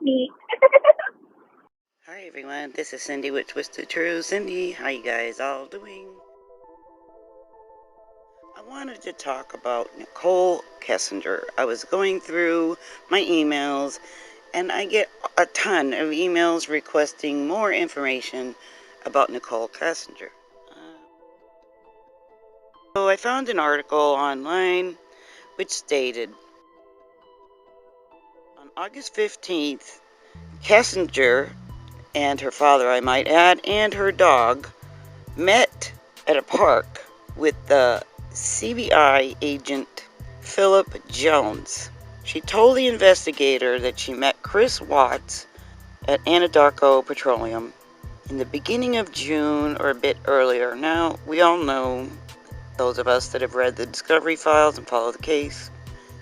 me. Hi everyone, this is Cindy with Twisted True. Cindy, how you guys all doing? I wanted to talk about Nicole Kessinger. I was going through my emails and I get a ton of emails requesting more information about Nicole Kessinger. So I found an article online which stated on August 15th, Kessinger and her father, I might add, and her dog met at a park with the C.B.I. agent Philip Jones. She told the investigator that she met Chris Watts at Anadarko Petroleum in the beginning of June or a bit earlier. Now, we all know, those of us that have read the discovery files and follow the case,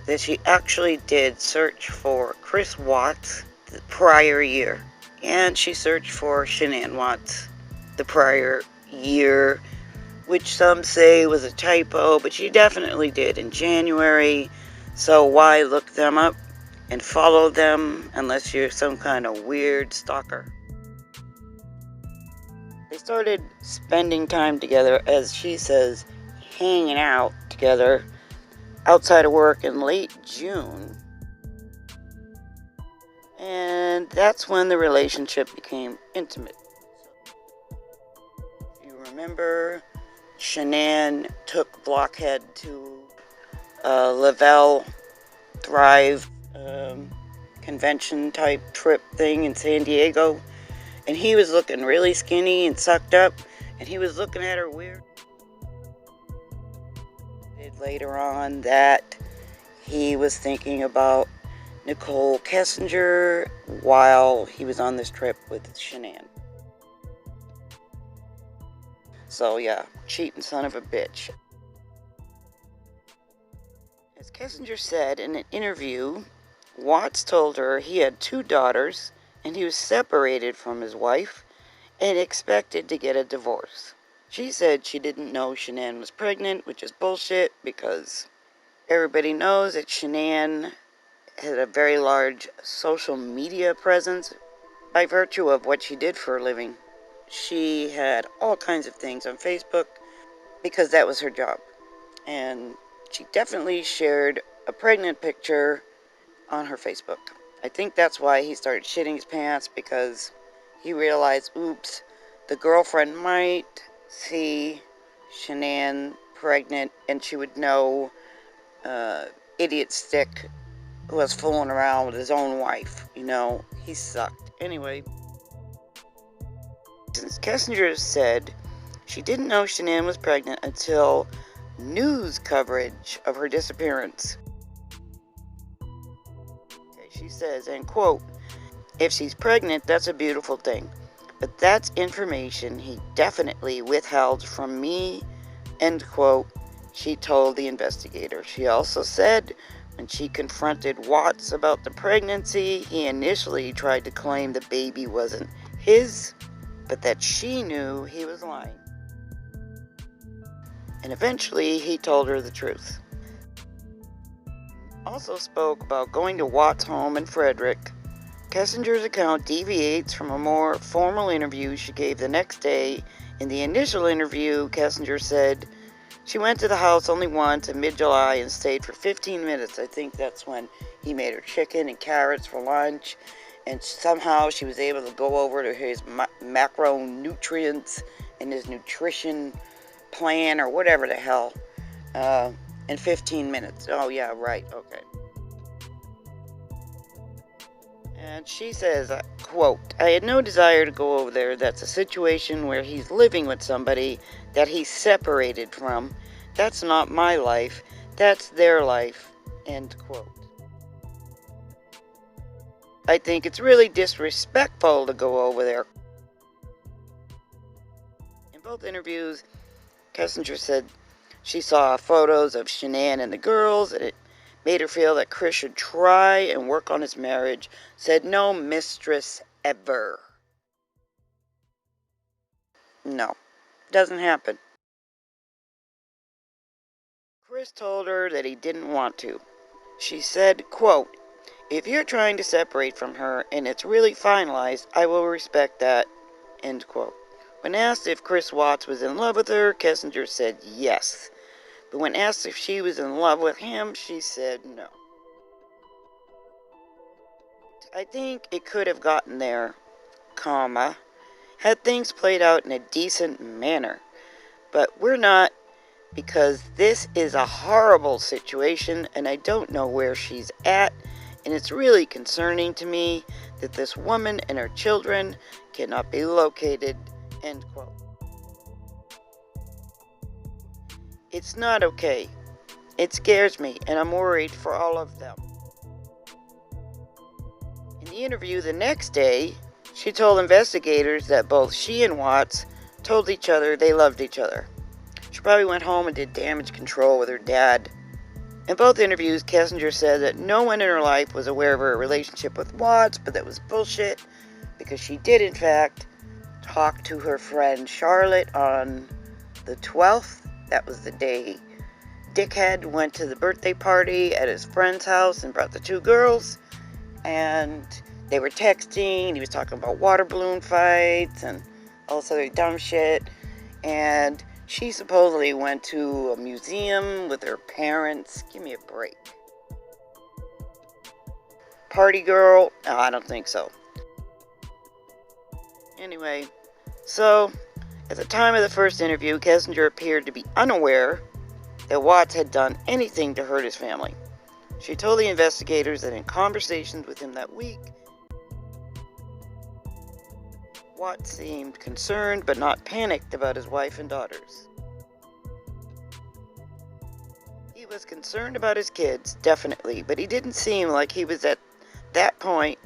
that she actually did search for Chris Watts the prior year. And she searched for Shanann Watts the prior year, which some say was a typo, but she definitely did in January. So why look them up and follow them unless you're some kind of weird stalker? They started spending time together, as she says, hanging out together outside of work in late June. And that's when the relationship became intimate. If you remember, Shanann took Blockhead to Lavelle Thrive convention type trip thing in San Diego, and he was looking really skinny and sucked up, and he was looking at her weird. Later on that he was thinking about Nicole Kessinger while he was on this trip with Shanann. So yeah, cheating son of a bitch. As Kessinger said in an interview, Watts told her he had 2 daughters and he was separated from his wife and expected to get a divorce. She said she didn't know Shanann was pregnant, which is bullshit because everybody knows that Shanann had a very large social media presence by virtue of what she did for a living. She had all kinds of things on Facebook because that was her job. And she definitely shared a pregnant picture on her Facebook. I think that's why he started shitting his pants, because he realized, oops, the girlfriend might see Shanann pregnant and she would know idiot stick who was fooling around with his own wife. You know, he sucked. Anyway, since Kessinger said she didn't know Shanann was pregnant until news coverage of her disappearance. She says, and quote, "If she's pregnant, that's a beautiful thing. But that's information he definitely withheld from me," end quote, she told the investigator. She also said when she confronted Watts about the pregnancy, he initially tried to claim the baby wasn't his, but that she knew he was lying. And eventually he told her the truth. Also spoke about going to Watts' home in Frederick. Kessinger's account deviates from a more formal interview she gave the next day. In the initial interview, Kessinger said she went to the house only once in mid-July and stayed for 15 minutes. I think that's when he made her chicken and carrots for lunch, and somehow she was able to go over to his macronutrients and his nutrition plan or whatever the hell in 15 minutes. Oh yeah, right, okay. And she says, quote, "I had no desire to go over there. That's a situation where he's living with somebody that he's separated from. That's not my life. That's their life," end quote. I think it's really disrespectful to go over there. In both interviews, Kessinger said she saw photos of Shanann and the girls, and it made her feel that Chris should try and work on his marriage. Said no mistress ever. No, doesn't happen. Chris told her that he didn't want to. She said, quote, If you're trying to separate from her and it's really finalized, I will respect that." End quote. When asked if Chris Watts was in love with her, Kessinger said yes. But when asked if she was in love with him, she said no. "I think it could have gotten there, had things played out in a decent manner. But we're not, because this is a horrible situation and I don't know where she's at, and it's really concerning to me that this woman and her children cannot be located." End quote. "It's not okay. It scares me and I'm worried for all of them." In the interview the next day, she told investigators that both she and Watts told each other they loved each other. She probably went home and did damage control with her dad. In both interviews, Kessinger said that no one in her life was aware of her relationship with Watts, but that was bullshit, because she did, in fact, talk to her friend Charlotte on the 12th. That was the day Dickhead went to the birthday party at his friend's house and brought the two girls, and they were texting. He was talking about water balloon fights and all this other dumb shit, and she supposedly went to a museum with her parents. Give me a break. Party girl? No, I don't think so. Anyway, so at the time of the first interview, Kessinger appeared to be unaware that Watts had done anything to hurt his family. She told the investigators that in conversations with him that week, Watts seemed concerned but not panicked about his wife and daughters. He was concerned about his kids, definitely, but he didn't seem like he was at that point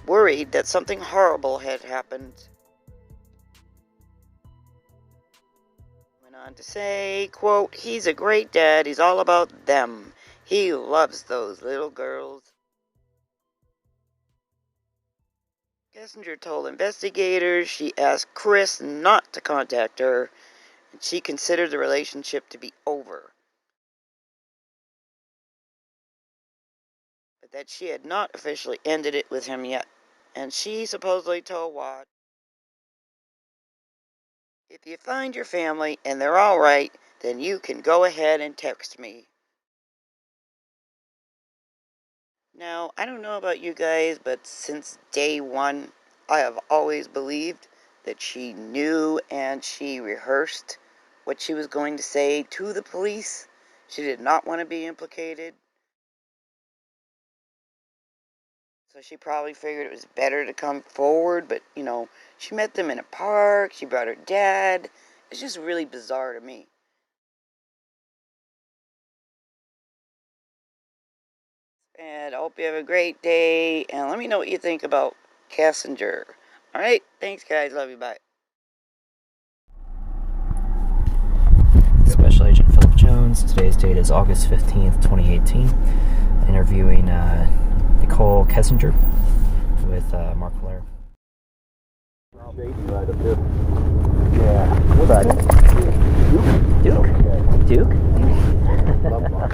worried that something horrible had happened. Went on to say, quote, "He's a great dad. He's all about them. He loves those little girls." Kessinger told investigators she asked Chris not to contact her, and she considered the relationship to be over, but that she had not officially ended it with him yet. And she supposedly told Watt, "If you find your family and they're all right, then you can go ahead and text me." Now, I don't know about you guys, but since day one, I have always believed that she knew and she rehearsed what she was going to say to the police. She did not want to be implicated. So she probably figured it was better to come forward, but, she met them in a park, she brought her dad. It's just really bizarre to me. And I hope you have a great day, and let me know what you think about Kessinger. Alright, thanks guys, love you, bye. Special Agent Philip Jones. Today's date is August 15th, 2018. Interviewing Nicole Kessinger with Mark Blair. Right up here. Yeah. What's that? Duke. Duke? Love Mark.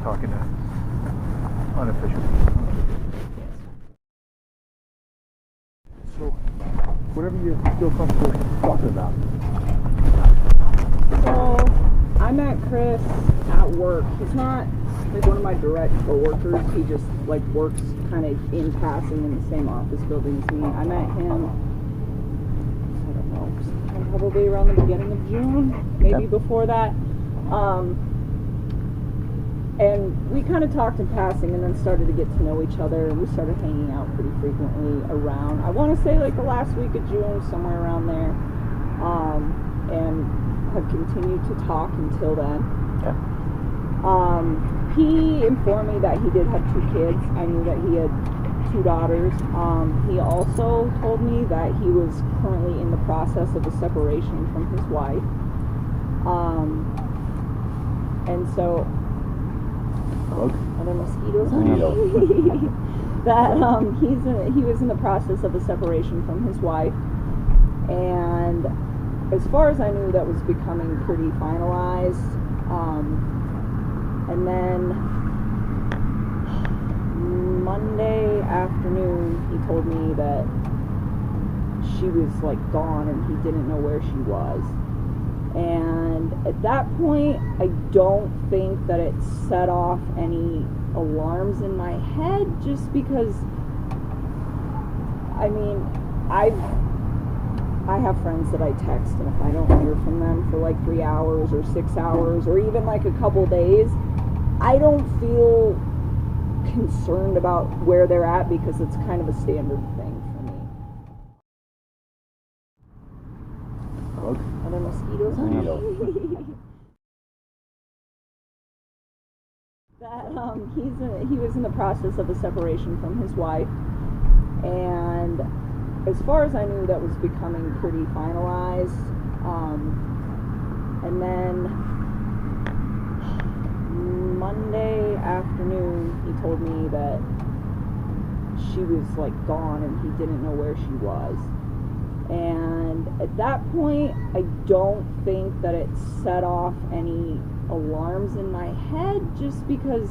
Talking to unofficial. So, whatever you feel comfortable talking about. So, I met Chris at work. He's not like one of my direct co-workers. He just works kind of in passing in the same office building as me. I met him, I don't know, sometime probably around the beginning of June, maybe before that. And we kind of talked in passing and then started to get to know each other, and we started hanging out pretty frequently around, I want to say the last week of June, somewhere around there, and have continued to talk until then. Okay. He informed me that he did have 2 kids. I knew that he had 2 daughters. He also told me that he was currently in the process of a separation from his wife. And so, are there mosquitoes on me? That he was in the process of a separation from his wife, and as far as I knew, that was becoming pretty finalized. And then Monday afternoon, he told me that she was like gone and he didn't know where she was. And at that point, I don't think that it set off any alarms in my head, just because, I mean, I have friends that I text, and if I don't hear from them for like 3 hours or 6 hours or even like a couple days, I don't feel concerned about where they're at, because it's kind of a standard thing for me. Bug? Are there mosquitoes? That he was in the process of a separation from his wife, and as far as I knew, that was becoming pretty finalized. And then Monday afternoon, he told me that she was like gone and he didn't know where she was. And at that point, I don't think that it set off any alarms in my head, just because,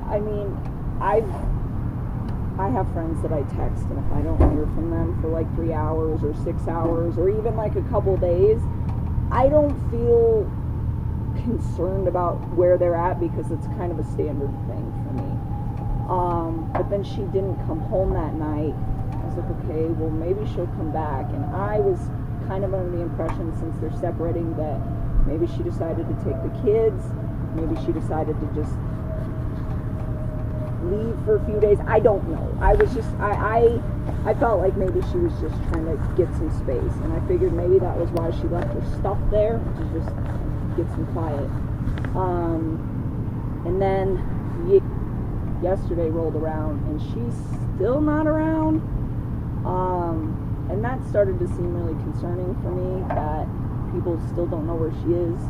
I mean, I have friends that I text, and if I don't hear from them for like 3 hours or 6 hours or even like a couple days, I don't feel concerned about where they're at, because it's kind of a standard thing for me. But then she didn't come home that night. I was like, okay, well, maybe she'll come back. And I was kind of under the impression, since they're separating, that maybe she decided to take the kids, maybe she decided to just leave for a few days. I don't know. I was just, I felt like maybe she was just trying to get some space, and I figured maybe that was why she left her stuff there, to just get some quiet. And then yesterday rolled around, and she's still not around. And that started to seem really concerning for me, that people still don't know where she is,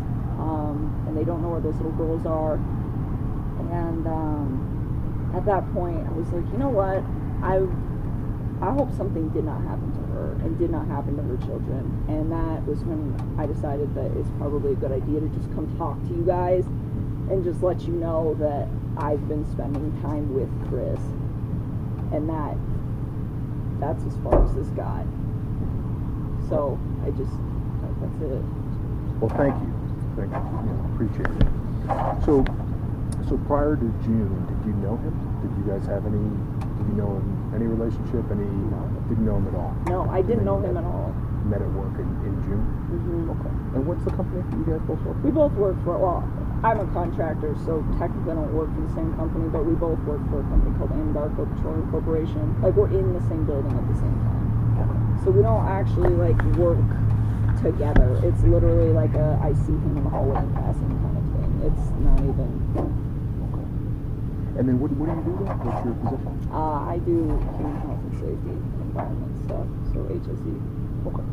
and they don't know where those little girls are. And at that point, I was like, you know what? I hope something did not happen to her and did not happen to her children. And that was when I decided that it's probably a good idea to just come talk to you guys and just let you know that I've been spending time with Chris, and that's as far as this got. So that's it. Well, thank you. Appreciate it. So prior to June, did you know him? Did you guys have any? Did you know him? Any relationship? No. Didn't know him at all? No, I didn't know him at all. Met at work in June? Mm-hmm. Okay. And what's the company that you guys both work for? We both work for, well, I'm a contractor, so technically I don't work for the same company, but we both work for a company called Empenada Petroleum Corporation. Like, we're in the same building at the same time. Okay. So we don't actually, like, work together. It's literally like I see him in the hallway in passing kind of thing. It's not even... Okay. And then what do you do then? What's your position? I do human health and safety and environment stuff, so HSE. Okay.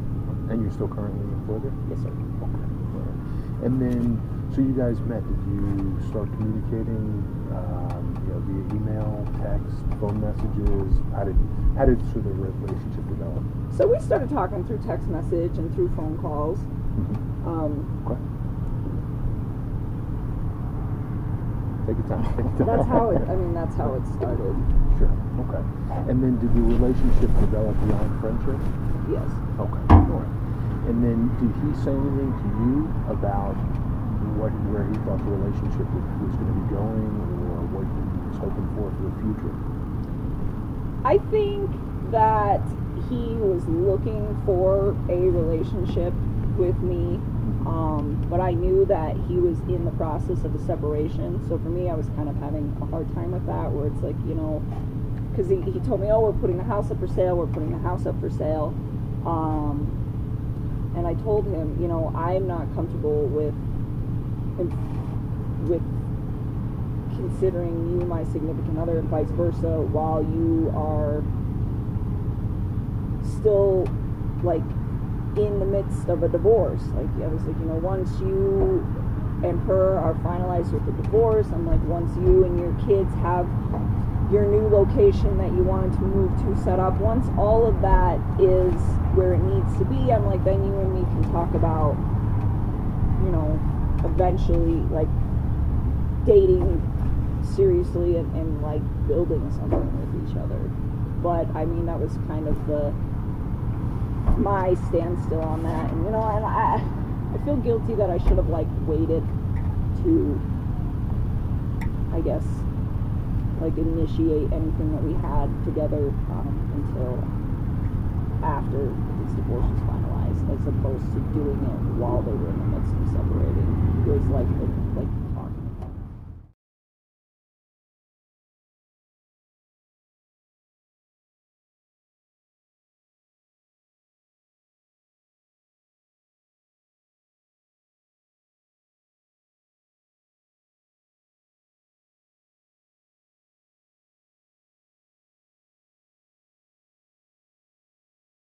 And you're still currently employed there? Yes, sir. Okay. All right. And then, so you guys met. Did you start communicating, via email, text, phone messages? How did sort of the relationship develop? So we started talking through text message and through phone calls. Mm-hmm. Okay. Take your time. That's how it started. Sure. Okay. And then did the relationship develop beyond friendship? Yes. Okay. All right. And then did he say anything to you about where he thought the relationship was going to be going, or what he was hoping for the future? I think that he was looking for a relationship with me, but I knew that he was in the process of a separation. So for me, I was kind of having a hard time with that, where it's like, because he told me, oh, we're putting the house up for sale, and I told him, I'm not comfortable with considering you my significant other and vice versa while you are still like in the midst of a divorce. Like, I was like, once you and her are finalized with the divorce, I'm like, once you and your kids have your new location that you wanted to move to set up, once all of that is where it needs to be, I'm like, then you and me can talk about, eventually, like, dating seriously and like building something with each other. But I mean, that was kind of my standstill on that. And you know, and I feel guilty that I should have like waited to, I guess, like initiate anything that we had together until after his divorce was finalized, as opposed to doing it while they were in the midst of separating. It was like